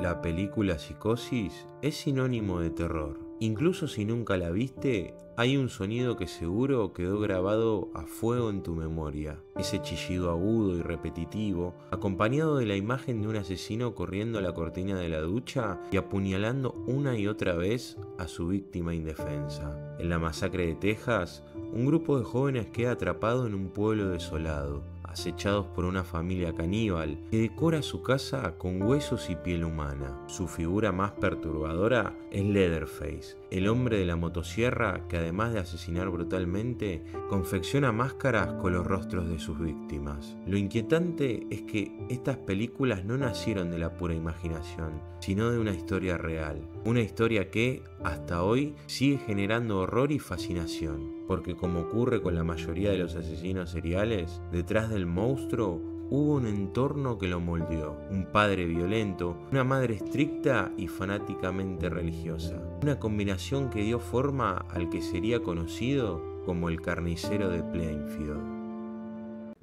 La película Psicosis es sinónimo de terror. Incluso si nunca la viste, hay un sonido que seguro quedó grabado a fuego en tu memoria. Ese chillido agudo y repetitivo, acompañado de la imagen de un asesino corriendo a la cortina de la ducha y apuñalando una y otra vez a su víctima indefensa. En la masacre de Texas, un grupo de jóvenes queda atrapado en un pueblo desolado, acechados por una familia caníbal que decora su casa con huesos y piel humana. Su figura más perturbadora es Leatherface, el hombre de la motosierra que además de asesinar brutalmente, confecciona máscaras con los rostros de sus víctimas. Lo inquietante es que estas películas no nacieron de la pura imaginación, sino de una historia real. Una historia que, hasta hoy, sigue generando horror y fascinación. Porque como ocurre con la mayoría de los asesinos seriales, detrás del monstruo hubo un entorno que lo moldeó. Un padre violento, una madre estricta y fanáticamente religiosa. Una combinación que dio forma al que sería conocido como el carnicero de Plainfield.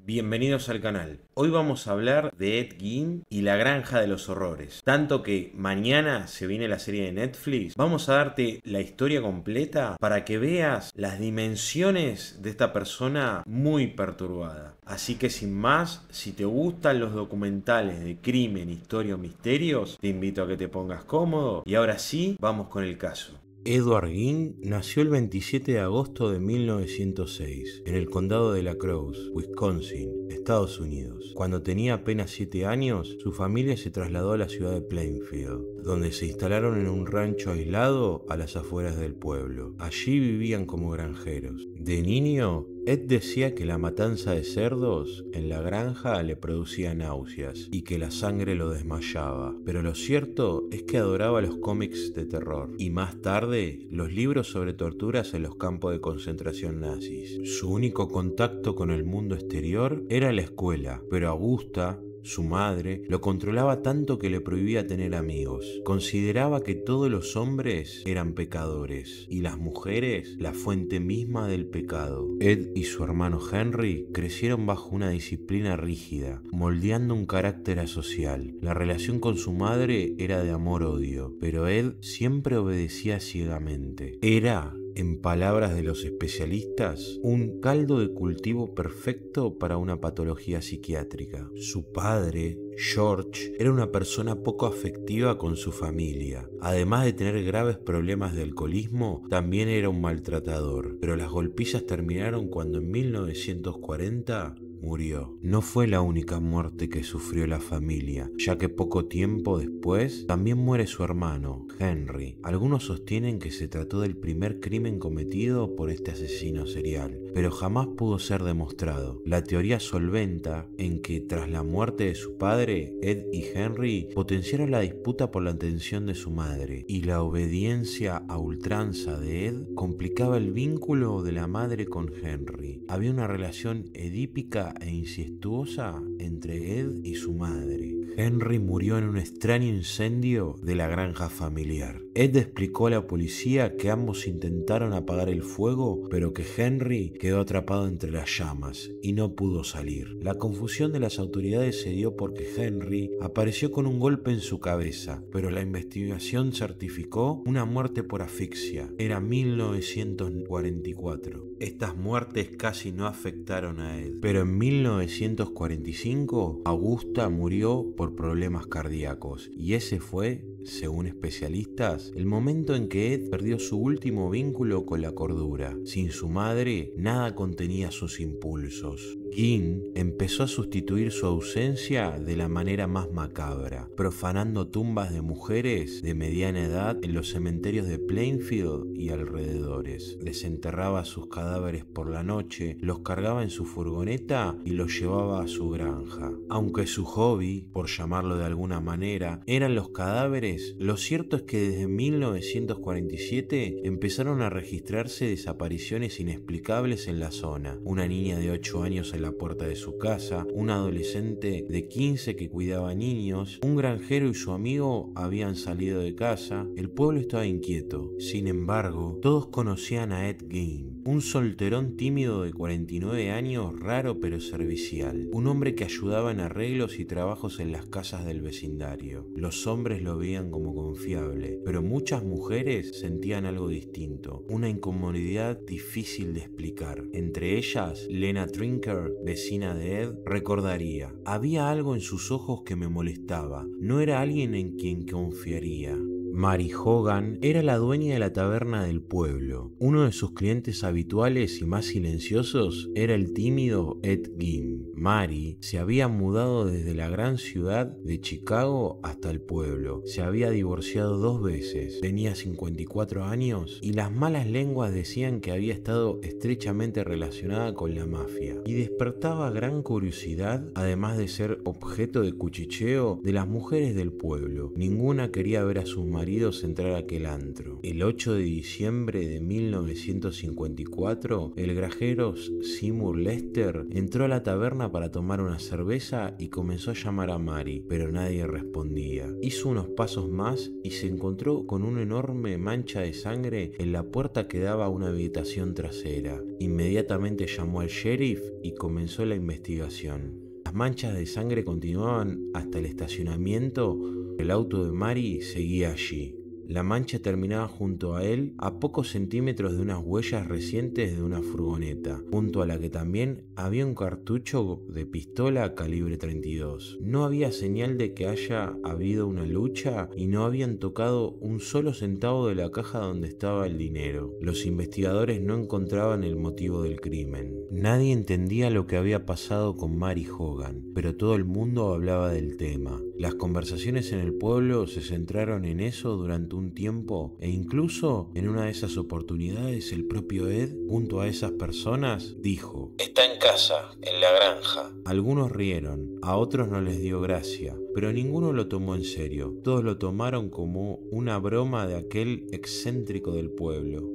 Bienvenidos al canal. Hoy vamos a hablar de Ed Gein y la granja de los horrores. Tanto que mañana se viene la serie de Netflix. Vamos a darte la historia completa para que veas las dimensiones de esta persona muy perturbada. Así que sin más, si te gustan los documentales de crimen, historia o misterios, te invito a que te pongas cómodo. Y ahora sí, vamos con el caso. Edward Gein nació el 27 de agosto de 1906 en el condado de La Crosse, Wisconsin, Estados Unidos. Cuando tenía apenas 7 años, su familia se trasladó a la ciudad de Plainfield, donde se instalaron en un rancho aislado a las afueras del pueblo. Allí vivían como granjeros. De niño, Ed decía que la matanza de cerdos en la granja le producía náuseas y que la sangre lo desmayaba, pero lo cierto es que adoraba los cómics de terror y más tarde los libros sobre torturas en los campos de concentración nazis. Su único contacto con el mundo exterior era la escuela, pero Augusta, su madre, lo controlaba tanto que le prohibía tener amigos. Consideraba que todos los hombres eran pecadores y las mujeres la fuente misma del pecado. Ed y su hermano Henry crecieron bajo una disciplina rígida, moldeando un carácter asocial. La relación con su madre era de amor-odio, pero Ed siempre obedecía ciegamente. Era, en palabras de los especialistas, un caldo de cultivo perfecto para una patología psiquiátrica. Su padre, George, era una persona poco afectiva con su familia. Además de tener graves problemas de alcoholismo, también era un maltratador. Pero las golpizas terminaron cuando en 1940 murió. No fue la única muerte que sufrió la familia, ya que poco tiempo después también muere su hermano, Henry. Algunos sostienen que se trató del primer crimen cometido por este asesino serial, pero jamás pudo ser demostrado. La teoría solventa en que tras la muerte de su padre, Ed y Henry potenciaron la disputa por la atención de su madre, y la obediencia a ultranza de Ed complicaba el vínculo de la madre con Henry. Había una relación edípica e incestuosa entre Ed y su madre. Henry murió en un extraño incendio de la granja familiar. Ed explicó a la policía que ambos intentaron apagar el fuego, pero que Henry quedó atrapado entre las llamas y no pudo salir. La confusión de las autoridades se dio porque Henry apareció con un golpe en su cabeza, pero la investigación certificó una muerte por asfixia. Era 1944. Estas muertes casi no afectaron a Ed, pero en 1945 Augusta murió por problemas cardíacos y ese fue, según especialistas, el momento en que Ed perdió su último vínculo con la cordura. Sin su madre, nada contenía sus impulsos. Gein empezó a sustituir su ausencia de la manera más macabra, profanando tumbas de mujeres de mediana edad en los cementerios de Plainfield y alrededores. Desenterraba sus cadáveres por la noche, los cargaba en su furgoneta y los llevaba a su granja. Aunque su hobby, por llamarlo de alguna manera, eran los cadáveres, lo cierto es que desde 1947 empezaron a registrarse desapariciones inexplicables en la zona. Una niña de 8 años en en la puerta de su casa, un adolescente de 15 que cuidaba niños, un granjero y su amigo habían salido de casa. El pueblo estaba inquieto. Sin embargo, todos conocían a Ed Gein, un solterón tímido de 49 años, raro pero servicial, un hombre que ayudaba en arreglos y trabajos en las casas del vecindario. Los hombres lo veían como confiable, pero muchas mujeres sentían algo distinto, una incomodidad difícil de explicar. Entre ellas, Lena Trinker, vecina de Ed, recordaría: había algo en sus ojos que me molestaba, no era alguien en quien confiaría. Mary Hogan era la dueña de la taberna del pueblo. Uno de sus clientes habituales y más silenciosos era el tímido Ed Gein. Mary se había mudado desde la gran ciudad de Chicago hasta el pueblo. Se había divorciado 2 veces, tenía 54 años y las malas lenguas decían que había estado estrechamente relacionada con la mafia. Y despertaba gran curiosidad, además de ser objeto de cuchicheo de las mujeres del pueblo. Ninguna quería ver a sus maridos entrar a aquel antro. El 8 de diciembre de 1954, el granjero Seymour Lester entró a la taberna para tomar una cerveza y comenzó a llamar a Mary, pero nadie respondía. Hizo unos pasos más y se encontró con una enorme mancha de sangre en la puerta que daba a una habitación trasera. Inmediatamente llamó al sheriff y comenzó la investigación. Las manchas de sangre continuaban hasta el estacionamiento. El auto de Mary seguía allí. La mancha terminaba junto a él, a pocos centímetros de unas huellas recientes de una furgoneta, junto a la que también había un cartucho de pistola calibre 32. No había señal de que haya habido una lucha y no habían tocado un solo centavo de la caja donde estaba el dinero. Los investigadores no encontraban el motivo del crimen. Nadie entendía lo que había pasado con Mary Hogan, pero todo el mundo hablaba del tema. Las conversaciones en el pueblo se centraron en eso durante un tiempo e incluso en una de esas oportunidades el propio Ed, junto a esas personas, dijo: «Está en casa, en la granja». Algunos rieron, a otros no les dio gracia, pero ninguno lo tomó en serio. Todos lo tomaron como una broma de aquel excéntrico del pueblo.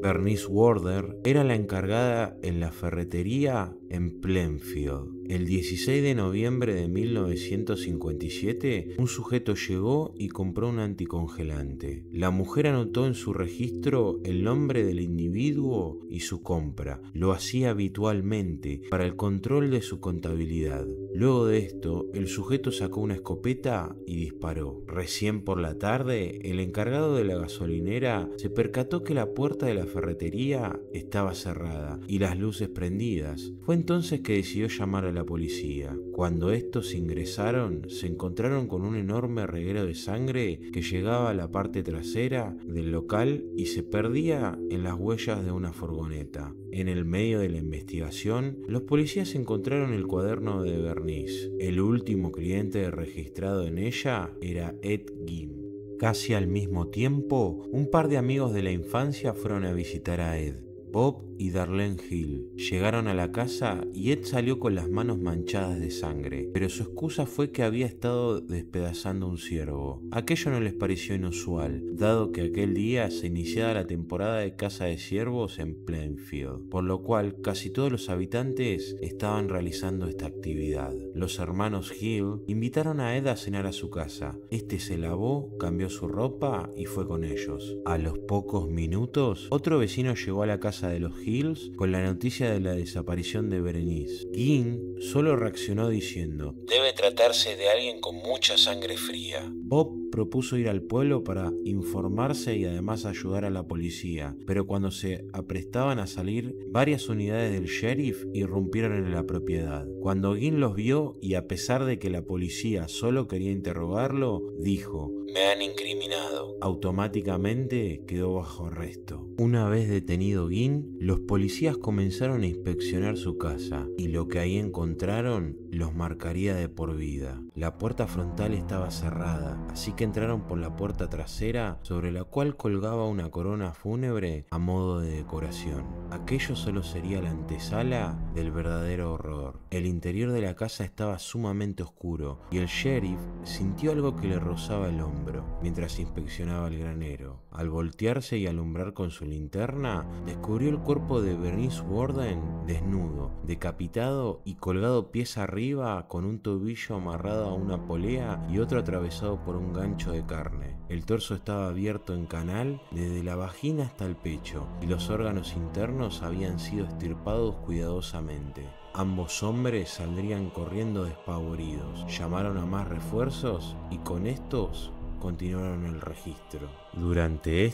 Bernice Warder era la encargada en la ferretería en Plainfield. El 16 de noviembre de 1957, un sujeto llegó y compró un anticongelante. La mujer anotó en su registro el nombre del individuo y su compra. Lo hacía habitualmente para el control de su contabilidad. Luego de esto, el sujeto sacó una escopeta y disparó. Recién por la tarde, el encargado de la gasolinera se percató que la puerta de la ferretería estaba cerrada y las luces prendidas. Fue entonces que decidió llamar a la policía. Cuando estos ingresaron, se encontraron con un enorme reguero de sangre que llegaba a la parte trasera del local y se perdía en las huellas de una furgoneta. En el medio de la investigación, los policías encontraron el cuaderno de Bernice. El último cliente registrado en ella era Ed Gein. Casi al mismo tiempo, un par de amigos de la infancia fueron a visitar a Ed. Bob y Darlene Hill llegaron a la casa y Ed salió con las manos manchadas de sangre, pero su excusa fue que había estado despedazando un ciervo. Aquello no les pareció inusual, dado que aquel día se iniciaba la temporada de caza de ciervos en Plainfield, por lo cual casi todos los habitantes estaban realizando esta actividad. Los hermanos Hill invitaron a Ed a cenar a su casa. Este se lavó, cambió su ropa y fue con ellos. A los pocos minutos, otro vecino llegó a la casa de los Hills con la noticia de la desaparición de Berenice. Gein solo reaccionó diciendo: «Debe tratarse de alguien con mucha sangre fría». Bob propuso ir al pueblo para informarse y además ayudar a la policía, pero cuando se aprestaban a salir, varias unidades del sheriff irrumpieron en la propiedad. Cuando Gein los vio, y a pesar de que la policía solo quería interrogarlo, dijo: «Me han incriminado». Automáticamente quedó bajo arresto. Una vez detenido Gein, los policías comenzaron a inspeccionar su casa y lo que ahí encontraron los marcaría de por vida. La puerta frontal estaba cerrada, así que entraron por la puerta trasera, sobre la cual colgaba una corona fúnebre a modo de decoración. Aquello solo sería la antesala del verdadero horror. El interior de la casa estaba sumamente oscuro y el sheriff sintió algo que le rozaba el hombro. hombro, mientras inspeccionaba el granero. Al voltearse y alumbrar con su linterna, descubrió el cuerpo de Bernice Worden desnudo, decapitado y colgado pies arriba con un tobillo amarrado a una polea y otro atravesado por un gancho de carne. El torso estaba abierto en canal desde la vagina hasta el pecho y los órganos internos habían sido extirpados cuidadosamente. Ambos hombres saldrían corriendo despavoridos. Llamaron a más refuerzos y con estos continuaron el registro. Durante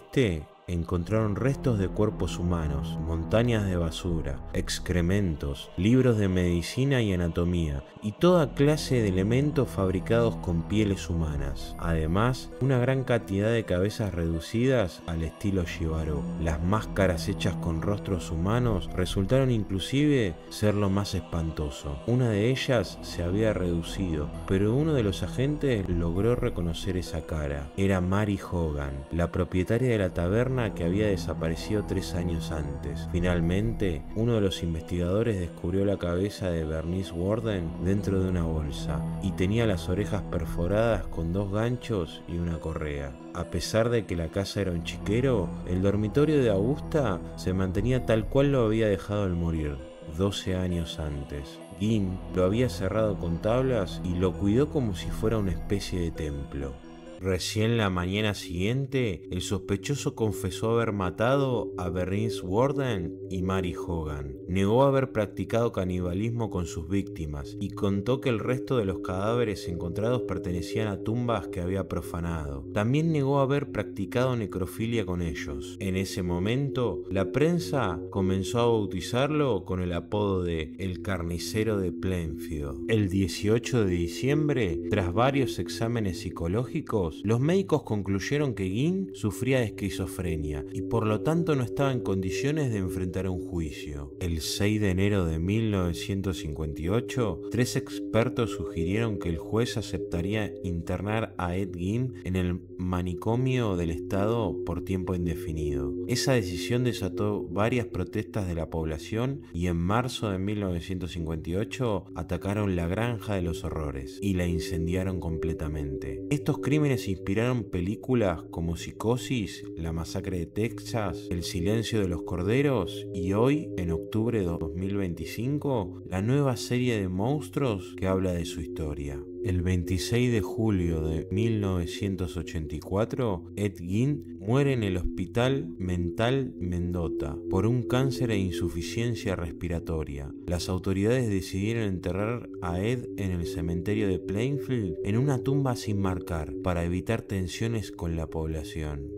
encontraron restos de cuerpos humanos, montañas de basura, excrementos, libros de medicina y anatomía y toda clase de elementos fabricados con pieles humanas. Además, una gran cantidad de cabezas reducidas al estilo Jibaró. Las máscaras hechas con rostros humanos resultaron inclusive ser lo más espantoso. Una de ellas se había reducido, pero uno de los agentes logró reconocer esa cara. Era Mary Hogan, la propietaria de la taberna que había desaparecido 3 años antes. Finalmente, uno de los investigadores descubrió la cabeza de Bernice Worden dentro de una bolsa y tenía las orejas perforadas con 2 ganchos y una correa. A pesar de que la casa era un chiquero, el dormitorio de Augusta se mantenía tal cual lo había dejado al morir 12 años antes. Ginn lo había cerrado con tablas y lo cuidó como si fuera una especie de templo. Recién la mañana siguiente, el sospechoso confesó haber matado a Bernice Worden y Mary Hogan. Negó haber practicado canibalismo con sus víctimas y contó que el resto de los cadáveres encontrados pertenecían a tumbas que había profanado. También negó haber practicado necrofilia con ellos. En ese momento, la prensa comenzó a bautizarlo con el apodo de El Carnicero de Plainfield. El 18 de diciembre, tras varios exámenes psicológicos, los médicos concluyeron que Ginn sufría de esquizofrenia y por lo tanto no estaba en condiciones de enfrentar un juicio. El 6 de enero de 1958, 3 expertos sugirieron que el juez aceptaría internar a Ed Gein en el manicomio del estado por tiempo indefinido. Esa decisión desató varias protestas de la población y en marzo de 1958 atacaron la Granja de los Horrores y la incendiaron completamente. Estos crímenes inspiraron películas como Psicosis, La Masacre de Texas, El Silencio de los Corderos y hoy, en octubre de 2025, la nueva serie de monstruos que habla de su historia. El 26 de julio de 1984, Ed Gein muere en el Hospital Mental Mendota por un cáncer e insuficiencia respiratoria. Las autoridades decidieron enterrar a Ed en el cementerio de Plainfield en una tumba sin marcar para evitar tensiones con la población.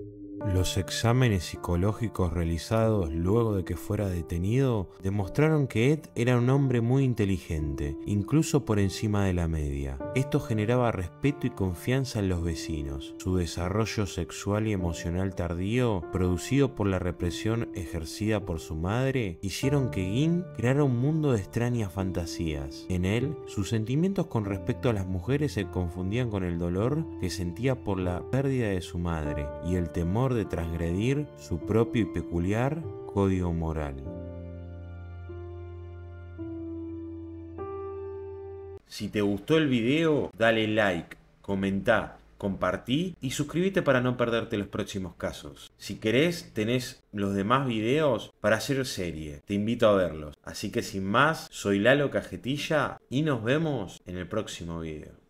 Los exámenes psicológicos realizados luego de que fuera detenido demostraron que Ed era un hombre muy inteligente, incluso por encima de la media. Esto generaba respeto y confianza en los vecinos. Su desarrollo sexual y emocional tardío, producido por la represión ejercida por su madre, hicieron que Gein creara un mundo de extrañas fantasías. En él, sus sentimientos con respecto a las mujeres se confundían con el dolor que sentía por la pérdida de su madre y el temor de transgredir su propio y peculiar código moral. Si te gustó el video, dale like, comentá, compartí y suscríbete para no perderte los próximos casos. Si querés, tenés los demás videos para hacer serie. Te invito a verlos. Así que sin más, soy Lalo Cajetilla y nos vemos en el próximo video.